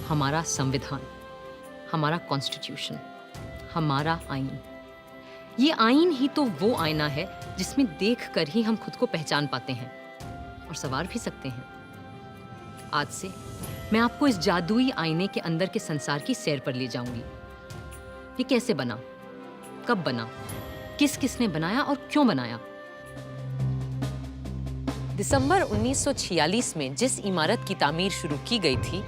हमारा संविधान, हमारा कॉन्स्टिट्यूशन, हमारा आईन। ये आईन ही तो वो आईना है जिसमें देखकर ही हम खुद को पहचान पाते हैं और संवार भी सकते हैं। आज से मैं आपको इस जादुई आईने के अंदर के संसार की सैर पर ले जाऊंगी। ये कैसे बना, कब बना, किस किसने बनाया और क्यों बनाया। दिसंबर 1946 में जिस इमारत की तामीर शुरू की गई थी,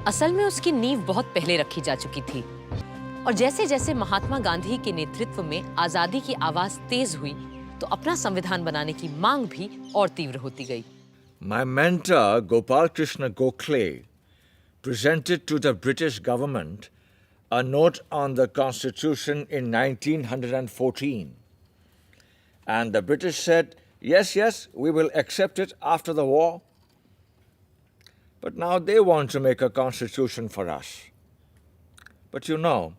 असल में उसकी नींव बहुत पहले रखी जा चुकी थी। और जैसे जैसे महात्मा गांधी के नेतृत्व में आजादी की आवाज तेज हुई, तो अपना संविधान बनाने की मांग भी और तीव्र होती गई। My mentor, Gopal Krishna Gokhale, presented to the British government a note on the Constitution in 1914. And the British said, yes, we will accept it after the war. But now they want to make a constitution for us. But you know,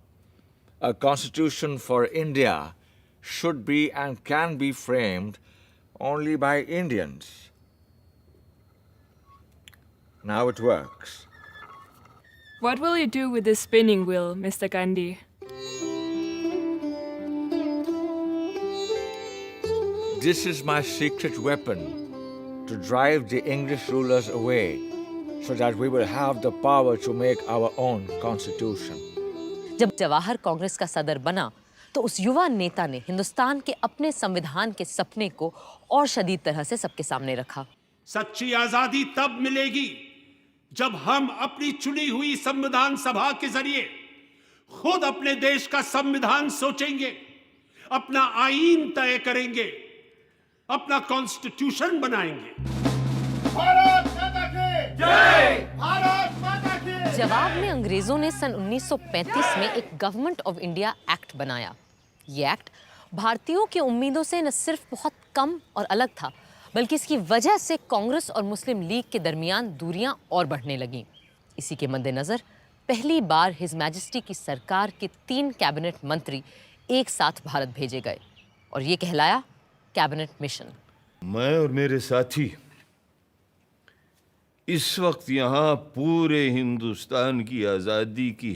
a constitution for India should be and can be framed only by Indians. Now it works. What will you do with this spinning wheel, Mr. Gandhi? This is my secret weapon to drive the English rulers away so that we will have the power to make our own constitution. जब जवाहर कांग्रेस का सदर बना, तो उस युवा नेता ने हिंदुस्तान के अपने संविधान के सपने को और शदीद तरह से सबके सामने रखा। सच्ची आजादी तब मिलेगी जब हम अपनी चुनी हुई संविधान सभा के जरिए खुद अपने देश का संविधान सोचेंगे, अपना आईन तय करेंगे, अपना कॉन्स्टिट्यूशन बनाएंगे। भारत माता की जय! भारत माता की! जवाब में अंग्रेजों ने सन 1935 में एक गवर्नमेंट ऑफ इंडिया एक्ट बनाया। ये एक्ट भारतीयों की उम्मीदों से न सिर्फ बहुत कम और अलग था, बल्कि इसकी वजह से कांग्रेस और मुस्लिम लीग के दरमियान दूरियां और बढ़ने लगीं। इसी के मद्देनजर पहली बार हिज मैजेस्टी की सरकार के 3 कैबिनेट मंत्री एक साथ भारत भेजे गए और ये कहलाया कैबिनेट मिशन। मैं और मेरे साथी इस वक्त यहाँ पूरे हिंदुस्तान की आज़ादी की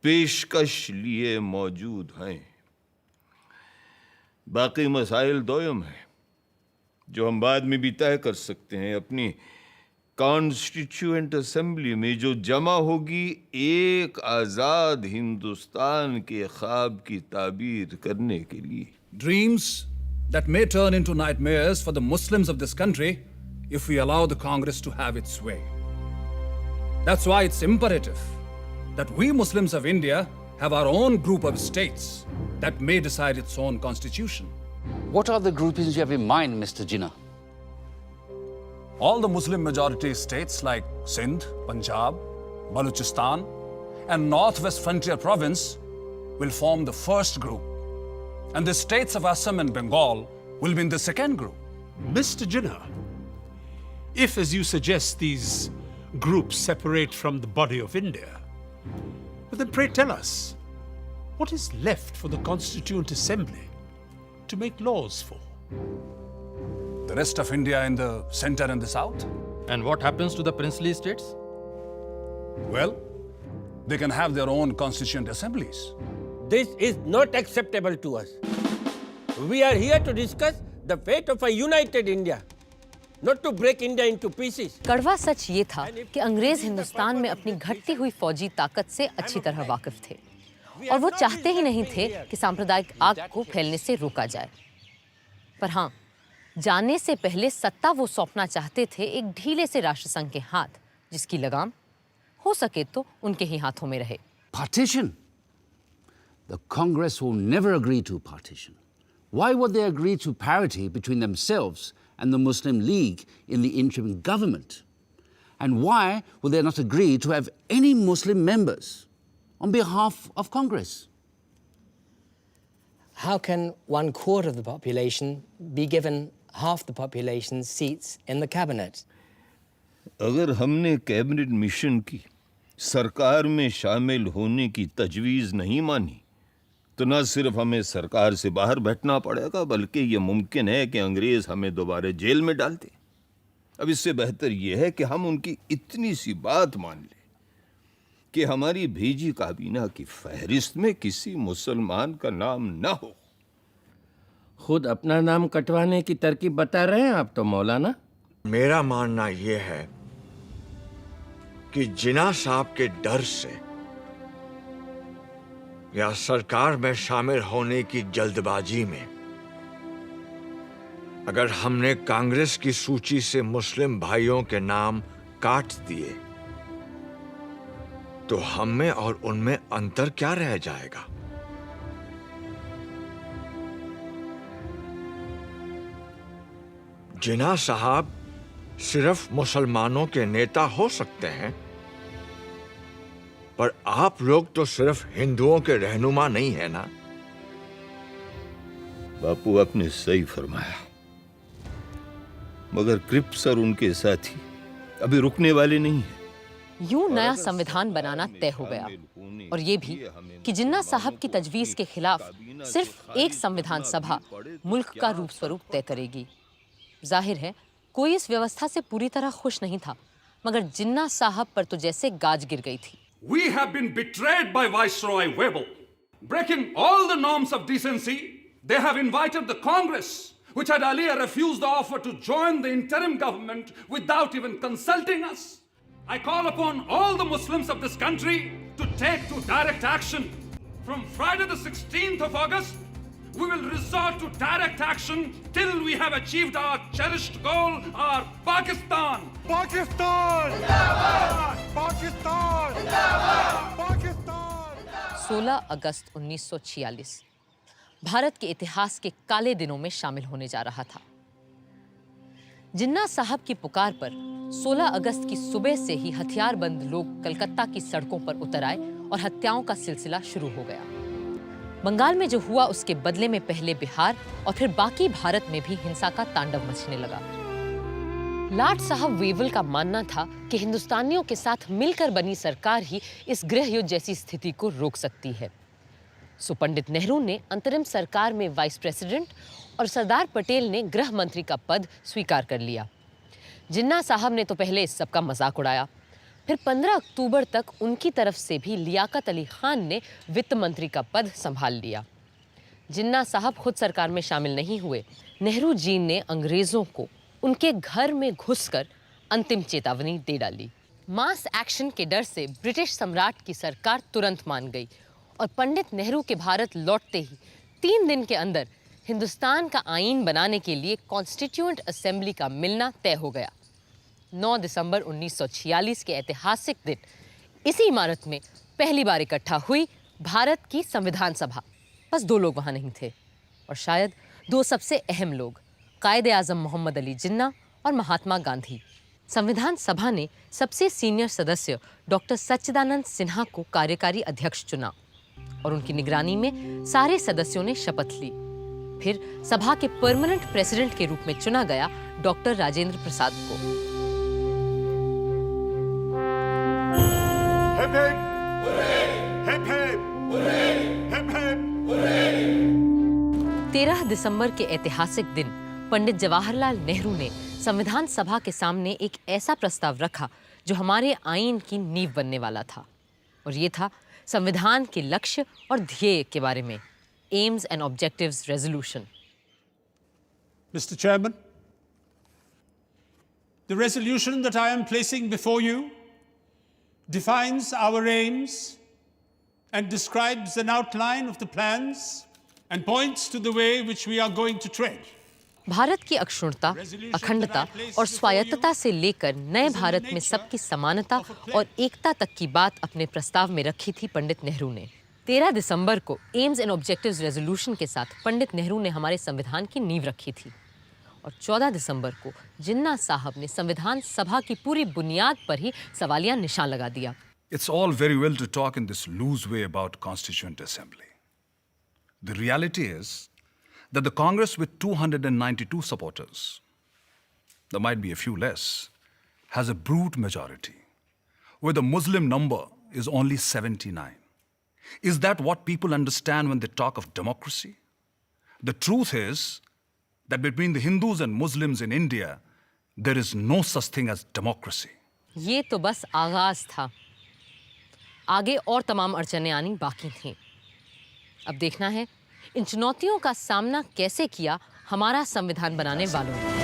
पेशकश लिए मौजूद हैं। बाकी मसाइल दोयम हैं जो हम बाद में भी तय कर सकते हैं। अपनी कॉन्स्टिट्यूएंट असेंबली में जो जमा होगी एक आज़ाद हिंदुस्तान के ख्वाब की ताबीर करने के लिए। Dreams that may turn into nightmares for the Muslims of this country if we allow the Congress to have its way. That's why it's imperative that we Muslims of India have our own group of states that may decide its own constitution. What are the groupings you have in mind, Mr. Jinnah? All the Muslim majority states like Sindh, Punjab, Balochistan, and Northwest Frontier Province will form the first group. And the states of Assam and Bengal will be in the second group. Mr. Jinnah, if, as you suggest, these groups separate from the body of India, but then pray tell us, what is left for the Constituent Assembly to make laws for? The rest of India in the center and the south? And what happens to the princely states? Well, they can have their own constituent assemblies. This is not acceptable to us. We are here to discuss the fate of a united India, not to break India into pieces. कड़वा सच ये था कि अंग्रेज हिंदुस्तान में अपनी घटती हुई फौजी ताकत से अच्छी तरह वाकिफ थे और वो चाहते ही नहीं थे कि सांप्रदायिक आग को फैलने से रोका जाए। पर हाँ, जाने से पहले सत्ता वो सौंपना चाहते थे एक ढीले से राष्ट्रसंघ के हाथ, जिसकी लगाम हो सके तो उनके ही हाथों में रहे। Partition? The Congress will never agree to partition. Why would they agree to parity between themselves and the Muslim League in the interim government? And why will they not agree to have any Muslim members on behalf of Congress? How can 1/4 of the population be given half the population's seats in the cabinet? अगर हमने cabinet mission की सरकार में शामिल होने की तजवीज़ नहीं मानी, तो न सिर्फ हमें सरकार से बाहर बैठना पड़ेगा, बल्कि ये मुमकिन है कि अंग्रेज़ हमें दोबारा जेल में डाल दें। अब इससे बेहतर ये है कि हम उनकी इतनी सी बात मान लें कि हमारी भेजी काबीना की फहरिस्त में किसी मुसलमान का नाम न हो। खुद अपना नाम कटवाने की तरकीब बता रहे हैं आप तो मौलाना। मेरा मानना यह है कि जिन्ना साहब के डर से या सरकार में शामिल होने की जल्दबाजी में अगर हमने कांग्रेस की सूची से मुस्लिम भाइयों के नाम काट दिए तो हम में और उनमें अंतर क्या रह जाएगा? जिन्ना साहब सिर्फ मुसलमानों के नेता हो सकते हैं, पर आप लोग तो सिर्फ हिंदुओं के रहनुमा नहीं है ना? बापू आपने सही फरमाया, मगर क्रिप्स और उनके साथी अभी रुकने वाले नहीं हैं। यूं नया संविधान बनाना तय हो गया, और ये भी कि जिन्ना साहब की तजवीज के खिलाफ सिर्फ एक संविधान सभा मुल्क का रूप स्वरूप तय करेगी। जाहिर है कोई इस व्यवस्था से पूरी तरह खुश नहीं था, मगर जिन्ना साहब पर तो जैसे गाज गिर गई थी। We have been betrayed by Viceroy Webel. Breaking all the norms of decency, they have invited the Congress, which had earlier refused the offer to join the interim government without even consulting us. I call upon all the Muslims of this country to take to direct action. From Friday the 16th of August, we will resort to direct action till we have achieved our cherished goal, our Pakistan. Pakistan जिंदाबाद! पाकिस्तान जिंदाबाद! पाकिस्तान 16 अगस्त 1946 भारत के इतिहास के काले दिनों में शामिल होने जा रहा था। जिन्ना साहब की पुकार पर 16 अगस्त की सुबह से ही हथियारबंद लोग कलकत्ता की सड़कों पर उतर आए और हत्याओं का सिलसिला शुरू हो गया। बंगाल में जो हुआ उसके बदले में पहले बिहार और फिर बाकी भारत में भी हिंसा का तांडव मचने लगा। लाट साहब वेवल का मानना था कि हिंदुस्तानियों के साथ मिलकर बनी सरकार ही इस गृह युद्ध जैसी स्थिति को रोक सकती है। सो पंडित नेहरू ने अंतरिम सरकार में वाइस प्रेसिडेंट और सरदार पटेल ने गृह मंत्री का पद स्वीकार कर लिया। जिन्ना साहब ने तो पहले इस सब का मजाक उड़ाया, फिर 15 अक्टूबर तक उनकी तरफ से भी लियाकत अली खान ने वित्त मंत्री का पद संभाल लिया। जिन्ना साहब खुद सरकार में शामिल नहीं हुए। नेहरू जी ने अंग्रेजों को उनके घर में घुसकर अंतिम चेतावनी दे डाली। मास एक्शन के डर से ब्रिटिश सम्राट की सरकार तुरंत मान गई और पंडित नेहरू के भारत लौटते ही 3 दिन के अंदर हिंदुस्तान का आईन बनाने के लिए कॉन्स्टिट्यूएंट असेंबली का मिलना तय हो गया। 9 दिसंबर 1946 के ऐतिहासिक दिन इसी इमारत में पहली बार इकट्ठा हुई भारत की संविधान सभा। बस 2 लोग वहां नहीं थे, और शायद 2 सबसे अहम लोग, कायदे आजम मोहम्मद अली जिन्ना और महात्मा गांधी। संविधान सभा ने सबसे सीनियर सदस्य डॉक्टर सच्चिदानंद सिन्हा को कार्यकारी अध्यक्ष चुना और उनकी निगरानी में सारे सदस्यों ने शपथ ली। फिर सभा के परमानेंट प्रेसिडेंट के रूप में चुना गया डॉक्टर राजेंद्र प्रसाद को। हिप हिप हिप हिप 13 दिसंबर के ऐतिहासिक दिन पंडित जवाहरलाल नेहरू ने संविधान सभा के सामने एक ऐसा प्रस्ताव रखा जो हमारे आईन की नींव बनने वाला था, और ये था संविधान के लक्ष्य और ध्येय के बारे में, AIIMS and objectives resolution. Mr. Chairman, the resolution that I am placing before you defines our aims and describes an outline of the plans and points to the way which we are going to tread. Bharat की अक्षुण्णता, अखंडता और स्वायत्तता से लेकर नए भारत में सबकी समानता और एकता तक की बात अपने प्रस्ताव में रखी थी पंडित नेहरू ने। 13 दिसंबर को एम्स एंड ऑब्जेक्टिव्स रेजोल्यूशन के साथ पंडित नेहरू ने हमारे संविधान की नींव रखी थी, और 14 दिसंबर को जिन्ना साहब ने संविधान सभा की पूरी बुनियाद पर ही सवालिया निशान लगा दिया। It's all very well to talk in this loose way about Constituent Assembly. The reality is that the Congress with 292 supporters, there might be a few less, has a brute majority, where the Muslim number is only 79. Is that what people understand when they talk of democracy? The truth is that between the Hindus and Muslims in India, there is no such thing as democracy. ये तो बस आगाज था। आगे और तमाम अड़चनें आनी बाकी थीं। अब देखना है इन चुनौतियों का सामना कैसे किया हमारा संविधान बनाने वालों ने।